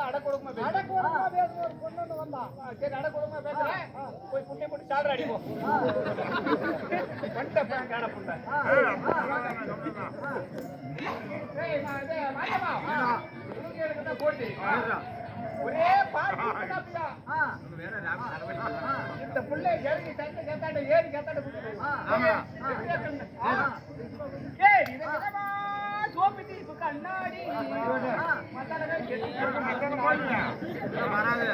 அடக்குடுமா பேசுற ஒரு பொண்ணு வந்தா. சரி அடக்குடுமா பேசுறேன். போய் புட்டை போட்டு சால்ற அடிப்போம். கண்ட காண புண்டை. ஏய் மாதே மாயமா. உங்களுக்கு என்ன போட்டி? ஒரே பாட்டு அப்படியா? வேற இந்த புள்ளை ஏறி தட்ட கட்டாட ஏறி கட்டாட புட்டு. ஆமா. ஏய் இது என்னமா சோப்பிட்டி இப்ப கண்ணாடி. மத்தனவே கேட்டு மத்தன போடுங்க. வராதே.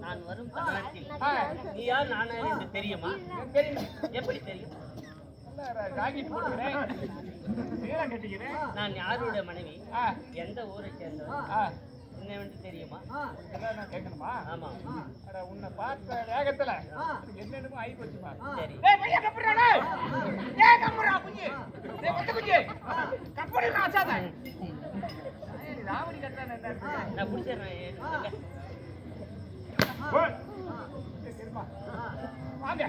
நான் வரும் தருணத்தில் நீ யார் நானே என்று தெரியுமா? எப்படி தெரியும்? நான் யாருடைய மனைவி, எந்த ஊரை சேர்ந்தவன் என்னவென்று தெரியுமா? கேட்கணுமா? ஆமா. உன்னை பார்த்த வேகத்துல என்னென்னமோ ஆகி போச்சுமா. சரி ராவடி கட்டான நான் பிடிச்சிடுறேன். வாங்க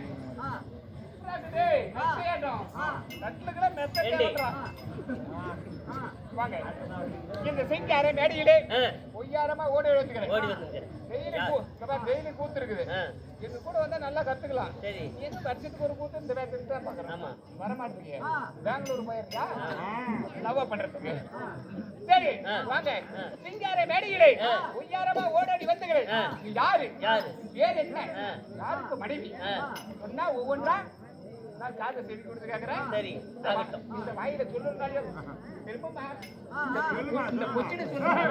வாங்க இந்த சிங்கார மேடையிலே பொய்யாரமா ஓடி வந்துக்கிறேன். வெயிலு கூத்து இருக்குது. எங்க கூட வந்தா நல்லா கத்துக்கலாம். சரி எங்க வருஷத்துக்கு ஒரு கூத்து இந்த வேலை பாக்குறேன். வரமாட்டீங்க. பெங்களூர் போயிருக்கா லவ் பண்றதுக்கு. சரி வாங்க சிங்கார மேடையிலே பொய்யாரமா ஓடி வந்துக்கிறேன். யாரு யாரு பேர் என்ன? யாருக்கு மனைவி? சொன்னா ஒவ்வொன்றா நான் காதை செவி கொடுத்து கேட்கிறேன். சரி இந்த வாயில சொல்லுங்க. இந்த கொச்சிட சொல்லுங்க.